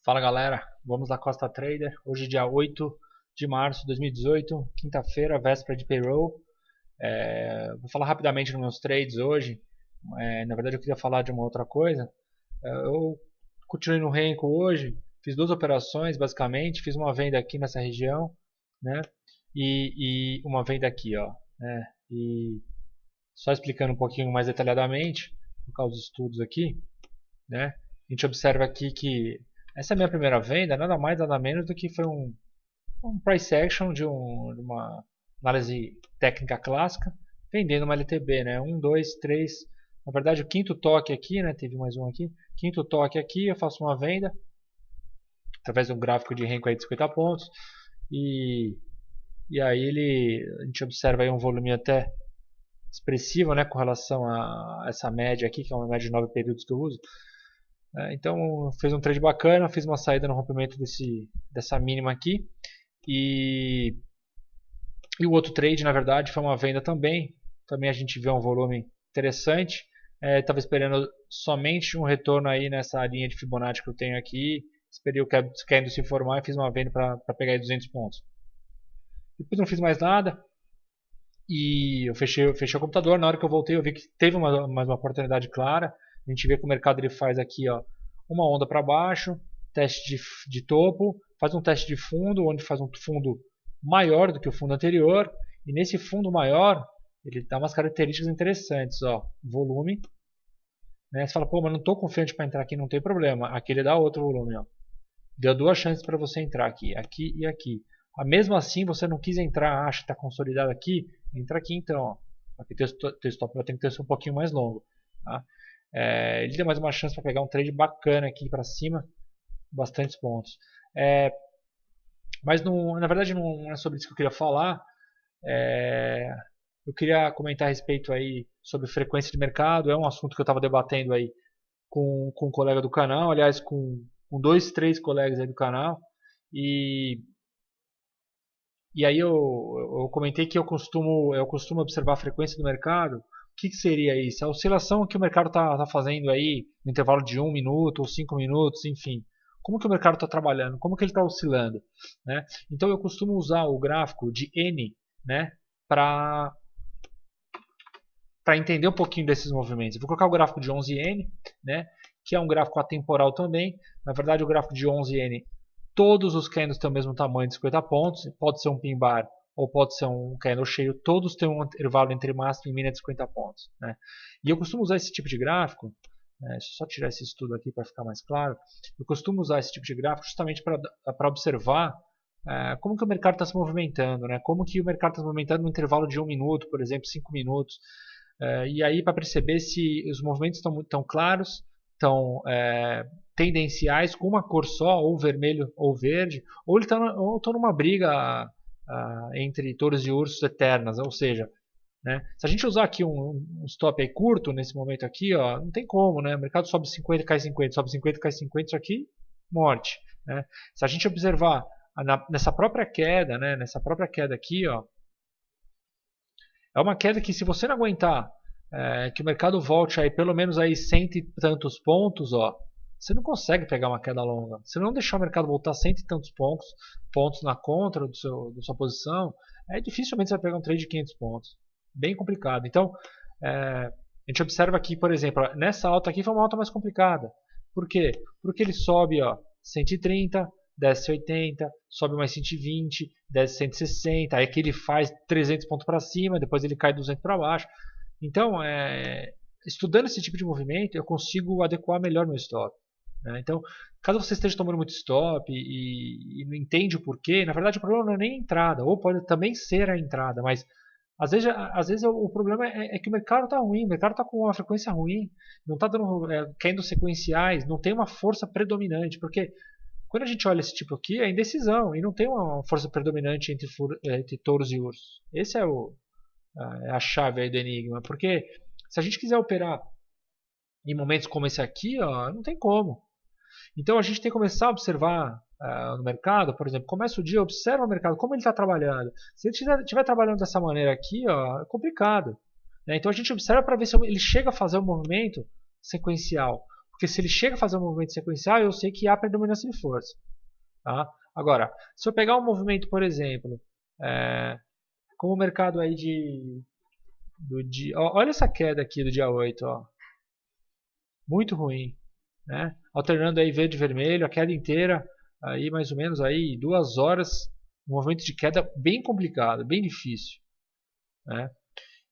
Fala galera, vamos lá Costa Trader, hoje dia 8 de março de 2018, quinta-feira, véspera de payroll. Vou falar rapidamente nos meus trades hoje. Na verdade eu queria falar de uma outra coisa. Eu continuei no Renko hoje, fiz duas operações basicamente, fiz uma venda aqui nessa região, né? E uma venda aqui, ó, né? E só explicando um pouquinho mais detalhadamente, por causa dos estudos aqui, né? A gente observa aqui que essa é a minha primeira venda, nada mais nada menos do que foi um price action de uma análise técnica clássica, vendendo uma LTB, né? 1, 2, 3, na verdade o quinto toque aqui, né? Teve mais um aqui, quinto toque aqui, eu faço uma venda através de um gráfico de Renko aí de 50 pontos e, e aí a gente observa aí um volume até expressivo, né? Com relação a essa média aqui, que é uma média de 9 períodos que eu uso. Então fez um trade bacana, fiz uma saída no rompimento dessa mínima aqui e o outro trade na verdade foi uma venda também. Também a gente vê um volume interessante. Estava esperando somente um retorno aí nessa linha de Fibonacci que eu tenho aqui. Esperei o candle se formar e fiz uma venda para pegar aí 200 pontos. Depois não fiz mais nada e eu fechei o computador. Na hora que eu voltei eu vi que teve mais uma oportunidade clara. A gente vê que o mercado ele faz aqui, ó, uma onda para baixo, teste de topo, faz um teste de fundo, onde faz um fundo maior do que o fundo anterior, e nesse fundo maior ele dá umas características interessantes, ó, volume, né? Você fala, pô, mas não estou confiante para entrar aqui, não tem problema, aqui ele dá outro volume, ó. Deu duas chances para você entrar aqui, aqui e aqui. Mesmo assim, você não quis entrar, acha que está consolidado aqui, entra aqui então, ó. Aqui teu stop vai ter que ter um pouquinho mais longo, tá? Ele deu mais uma chance para pegar um trade bacana aqui para cima, bastantes pontos. Mas na verdade não é sobre isso que eu queria falar. Eu queria comentar a respeito aí sobre frequência de mercado. É um assunto que eu estava debatendo aí com um colega do canal, aliás com dois, três colegas aí do canal. E aí eu comentei que eu costumo observar a frequência do mercado. O que seria isso? A oscilação que o mercado está fazendo aí no intervalo de 1 minuto ou 5 minutos, enfim. Como que o mercado está trabalhando? Como que ele está oscilando? Né? Então eu costumo usar o gráfico de N, né, para entender um pouquinho desses movimentos. Eu vou colocar o gráfico de 11N, né, que é um gráfico atemporal também. Na verdade o gráfico de 11N, todos os candles têm o mesmo tamanho de 50 pontos, pode ser um pin bar ou pode ser um candle cheio, todos têm um intervalo entre máximo e mínimo de 50 pontos. Né? E eu costumo usar esse tipo de gráfico, deixa eu só tirar esse estudo aqui para ficar mais claro, eu costumo usar esse tipo de gráfico justamente para observar como que o mercado está se movimentando, né? Como que o mercado está se movimentando no intervalo de 1 minuto, por exemplo, 5 minutos, e aí para perceber se os movimentos estão tão claros, estão tendenciais com uma cor só, ou vermelho ou verde, ou estão numa briga entre touros e ursos eternas, ou seja, né, se a gente usar aqui um stop aí curto nesse momento aqui, ó, não tem como, né? O mercado sobe 50, cai 50, sobe 50, cai 50, isso aqui, morte. Né? Se a gente observar nessa própria queda, né, nessa própria queda aqui, ó, é uma queda que se você não aguentar que o mercado volte aí pelo menos aí cento e tantos pontos, ó, você não consegue pegar uma queda longa. Se não deixar o mercado voltar cento e tantos pontos na contra da sua posição, dificilmente você vai pegar um trade de 500 pontos. Bem complicado. Então, a gente observa aqui, por exemplo, nessa alta aqui foi uma alta mais complicada. Por quê? Porque ele sobe, ó, 130, desce 80, sobe mais 120, desce 160, aí que ele faz 300 pontos para cima, depois ele cai 200 para baixo. Então, estudando esse tipo de movimento, eu consigo adequar melhor meu stop. Né? Então, caso você esteja tomando muito stop e não entende o porquê, na verdade o problema não é nem a entrada, ou pode também ser a entrada, mas às vezes o problema é que o mercado está ruim, o mercado está com uma frequência ruim, não está caindo sequenciais, não tem uma força predominante, porque quando a gente olha esse tipo aqui, é indecisão, e não tem uma força predominante entre touros e ursos. Esse é a chave aí do enigma, porque se a gente quiser operar em momentos como esse aqui, ó, não tem como. Então a gente tem que começar a observar no mercado, por exemplo, começa o dia, observa o mercado, como ele está trabalhando. Se ele estiver trabalhando dessa maneira aqui, ó, é complicado. Né? Então a gente observa para ver se ele chega a fazer um movimento sequencial. Porque se ele chega a fazer um movimento sequencial, eu sei que há predominância de força. Tá? Agora, se eu pegar um movimento, por exemplo, como o mercado aí do dia... Olha essa queda aqui do dia 8. Ó. Muito ruim. Né? Alternando aí verde e vermelho, a queda inteira, aí mais ou menos aí 2 horas, um movimento de queda bem complicado, bem difícil. Né?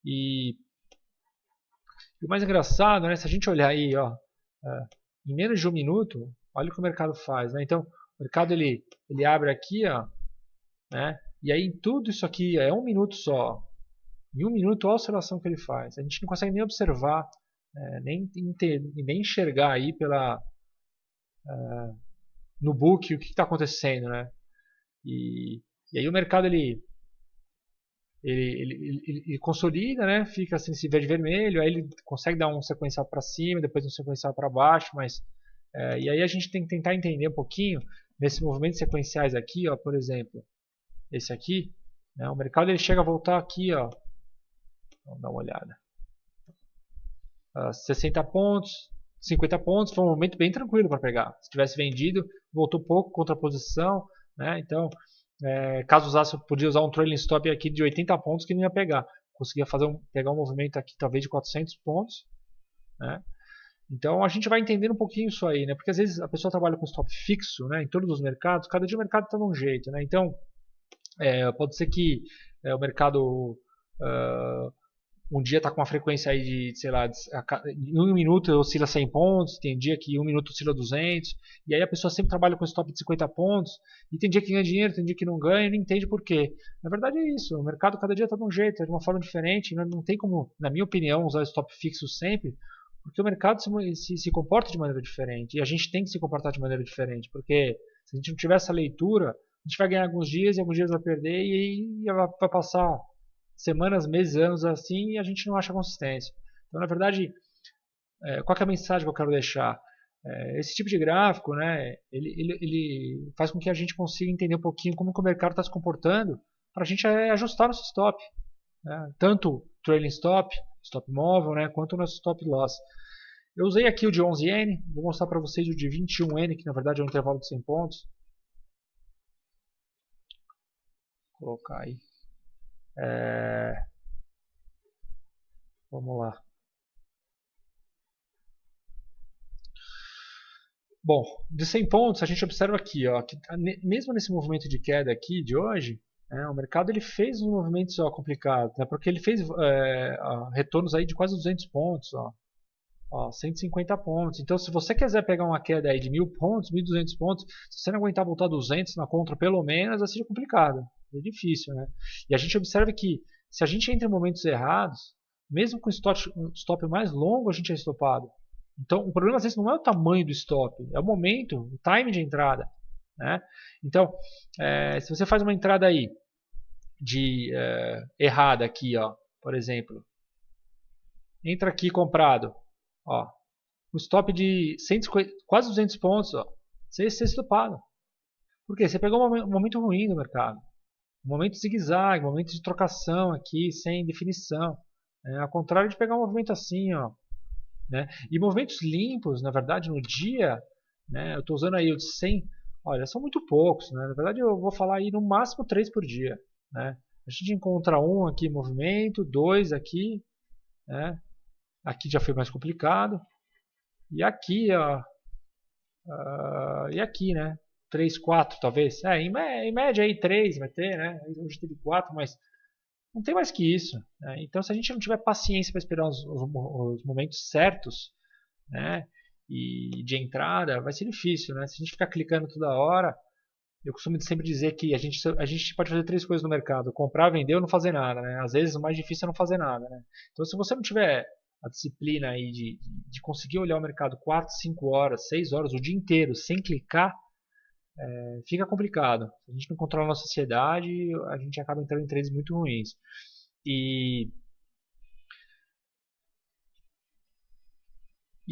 E o mais engraçado, né, se a gente olhar aí, ó, em menos de um minuto, olha o que o mercado faz. Né? Então, o mercado ele abre aqui, ó, né? E aí tudo isso aqui é um minuto só. Em um minuto, olha a oscilação que ele faz. A gente não consegue nem observar, nem enxergar aí no book o que está acontecendo. Né? E aí o mercado ele consolida, né? Fica assim, esse verde vermelho, aí ele consegue dar um sequencial para cima, depois um sequencial para baixo, mas e aí a gente tem que tentar entender um pouquinho nesses movimentos sequenciais aqui, ó, por exemplo, esse aqui, né? O mercado ele chega a voltar aqui, ó, vamos dar uma olhada, 60 pontos, 50 pontos, foi um momento bem tranquilo para pegar. Se tivesse vendido, voltou pouco contra a posição, né? Então caso usasse, eu podia usar um trailing stop aqui de 80 pontos que não ia pegar. Conseguia pegar um movimento aqui talvez de 400 pontos. Né? Então a gente vai entendendo um pouquinho isso aí, né? Porque às vezes a pessoa trabalha com stop fixo, né? Em todos os mercados, cada dia o mercado está de um jeito. Né? Então pode ser que o mercado um dia está com uma frequência aí de, sei lá, em um minuto oscila 100 pontos, tem dia que em um minuto oscila 200, e aí a pessoa sempre trabalha com stop de 50 pontos, e tem dia que ganha dinheiro, tem dia que não ganha, e não entende por quê. Na verdade é isso, o mercado cada dia está de um jeito, de uma forma diferente, não tem como, na minha opinião, usar stop fixo sempre, porque o mercado se comporta de maneira diferente, e a gente tem que se comportar de maneira diferente, porque se a gente não tiver essa leitura, a gente vai ganhar alguns dias, e alguns dias vai perder, e aí vai passar semanas, meses, anos assim e a gente não acha consistência. Então, na verdade, qual é a mensagem que eu quero deixar? Esse tipo de gráfico, né, ele faz com que a gente consiga entender um pouquinho como que o mercado está se comportando para a gente ajustar nosso stop. Né? Tanto trailing stop, stop móvel, né, quanto o nosso stop loss. Eu usei aqui o de 11N, vou mostrar para vocês o de 21N, que na verdade é um intervalo de 100 pontos. Vou colocar aí. Vamos lá. Bom, de 100 pontos a gente observa aqui, ó, que mesmo nesse movimento de queda aqui de hoje, o mercado ele fez um movimento só complicado, né, porque ele fez retornos aí de quase 200 pontos, ó, 150 pontos. Então, se você quiser pegar uma queda aí de 1000 pontos, 1200 pontos, se você não aguentar voltar 200 na contra pelo menos, vai ser complicado, é difícil, né? E a gente observa que se a gente entra em momentos errados, mesmo com um stop mais longo, a gente é estopado. Então, o problema às vezes não é o tamanho do stop, é o momento, o time de entrada. Né? Então, se você faz uma entrada aí errada aqui, ó, por exemplo, entra aqui comprado, ó, o stop de 150, quase 200 pontos, ó, você é estopado. Por quê? Você pegou um momento ruim no mercado, um momento zigue-zague, um momento de trocação aqui sem definição. Ao contrário de pegar um movimento assim, ó. Né? E movimentos limpos, na verdade, no dia, né, eu estou usando aí o de 100, olha, são muito poucos. Né? Na verdade, eu vou falar aí no máximo 3 por dia. Né? A gente encontra um aqui em movimento, 2 aqui, né? Aqui já foi mais complicado. E aqui, ó, e aqui, né? 3, 4 talvez. Em média aí 3 vai ter, né? Hoje teve 4, mas não tem mais que isso. Né? Então, se a gente não tiver paciência para esperar os momentos certos, né, e de entrada, vai ser difícil. Né? Se a gente ficar clicando toda hora, eu costumo sempre dizer que a gente pode fazer 3 coisas no mercado: comprar, vender ou não fazer nada. Né? Às vezes o mais difícil é não fazer nada. Né? Então, se você não tiver a disciplina aí de conseguir olhar o mercado 4, 5 horas, 6 horas, o dia inteiro, sem clicar, fica complicado. Se a gente não controla a nossa ansiedade, a gente acaba entrando em trades muito ruins. E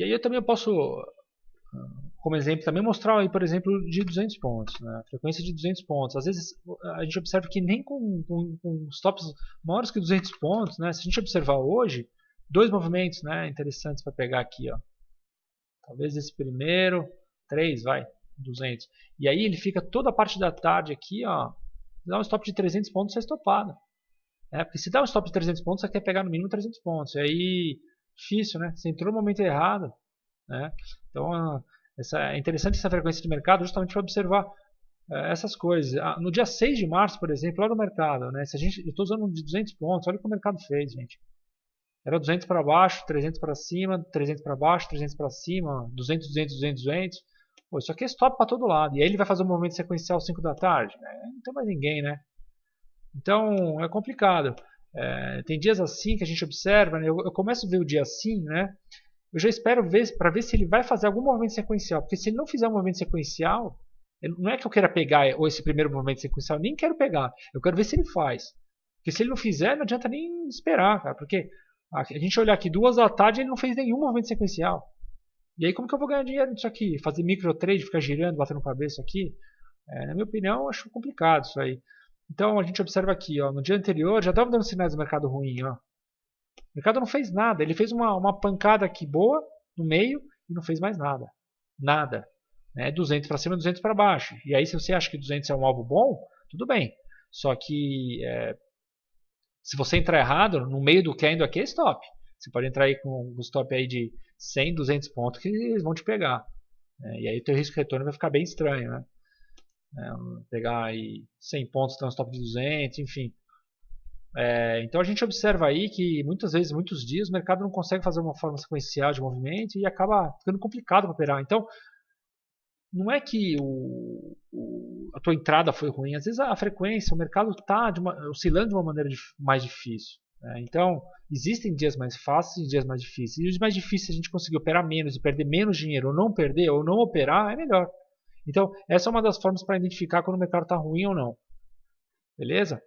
aí eu também posso, como exemplo, também mostrar aí, por exemplo, de 200 pontos, né? A frequência de 200 pontos. Às vezes a gente observa que nem com stops maiores que 200 pontos, né? Se a gente observar hoje, 2 movimentos, né, interessantes para pegar aqui, ó. Talvez esse primeiro, 3, vai, 200. E aí ele fica toda a parte da tarde aqui, ó, dá um stop de 300 pontos, você é estopado. Porque se dá um stop de 300 pontos, você quer pegar no mínimo 300 pontos. E aí, difícil, né? Você entrou no momento errado. Né? Então, é interessante essa frequência de mercado justamente para observar essas coisas. No dia 6 de março, por exemplo, lá no mercado, né? Se eu estou usando um de 200 pontos, olha o que o mercado fez, gente. Era 200 para baixo, 300 para cima, 300 para baixo, 300 para cima, 200, 200, 200, 200. Pô, isso aqui é stop para todo lado. E aí ele vai fazer um movimento sequencial às 5 da tarde. Né? Não tem mais ninguém, né? Então é complicado. Tem dias assim que a gente observa, né? Eu começo a ver o dia assim, né? Eu já espero ver para ver se ele vai fazer algum movimento sequencial. Porque se ele não fizer um movimento sequencial, não é que eu queira pegar esse primeiro movimento sequencial, nem quero pegar. Eu quero ver se ele faz. Porque se ele não fizer, não adianta nem esperar, cara. Porque a gente olhar aqui 2 da tarde ele não fez nenhum movimento sequencial. E aí como que eu vou ganhar dinheiro nisso aqui? Fazer micro trade, ficar girando, batendo cabeça aqui? Na minha opinião, eu acho complicado isso aí. Então a gente observa aqui, ó, no dia anterior já estava dando sinais do mercado ruim. Ó. O mercado não fez nada, ele fez uma pancada aqui boa no meio e não fez mais nada. Nada. 200 para cima, 200 para baixo. E aí se você acha que 200 é um alvo bom, tudo bem. Só que se você entrar errado, no meio do candle aqui é stop. Você pode entrar aí com um stop aí de 100, 200 pontos que eles vão te pegar. E aí o teu risco de retorno vai ficar bem estranho, né? Pegar aí 100 pontos, ter um stop de 200, enfim. Então a gente observa aí que muitas vezes, muitos dias, o mercado não consegue fazer uma forma sequencial de movimento e acaba ficando complicado para operar. Então, não é que a tua entrada foi ruim, às vezes a frequência, o mercado está oscilando de uma maneira mais difícil. Então, existem dias mais fáceis e dias mais difíceis. E os mais difíceis a gente conseguir operar menos e perder menos dinheiro, ou não perder, ou não operar, é melhor. Então, essa é uma das formas para identificar quando o mercado está ruim ou não. Beleza?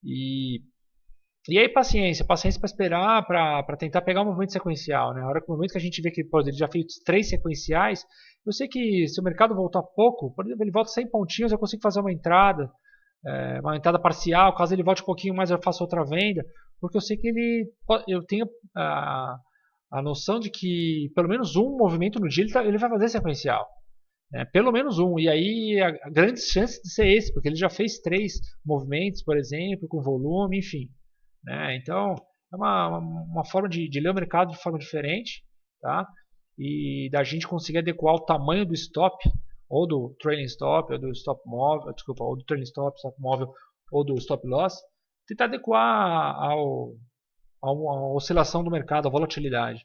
E aí, paciência para esperar, para tentar pegar um movimento sequencial. Né? A hora que o momento que a gente vê que ele já fez 3 sequenciais, eu sei que se o mercado voltar pouco, por exemplo, ele volta 100 pontinhos, eu consigo fazer uma entrada parcial. Caso ele volte um pouquinho mais, eu faço outra venda, porque eu sei que eu tenho a noção de que pelo menos um movimento no dia ele vai fazer sequencial. Pelo menos um, e aí a grande chance de ser esse, porque ele já fez 3 movimentos, por exemplo, com volume, enfim. Então é uma forma de ler o mercado de forma diferente, tá? E da gente conseguir adequar o tamanho do stop, ou do trailing stop, ou do stop móvel, desculpa, ou do trailing stop móvel, ou do stop loss, tentar adequar à oscilação do mercado, à volatilidade.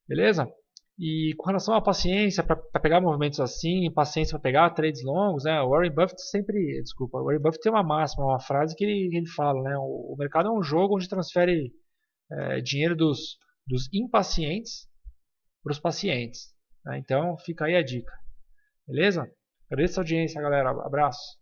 Beleza? E com relação à paciência para pegar movimentos assim, paciência para pegar trades longos, né? O Warren Buffett o Warren Buffett tem uma máxima, uma frase que ele fala, né? O mercado é um jogo onde transfere dinheiro dos impacientes para os pacientes. Né? Então fica aí a dica. Beleza? Agradeço a audiência, galera. Abraço.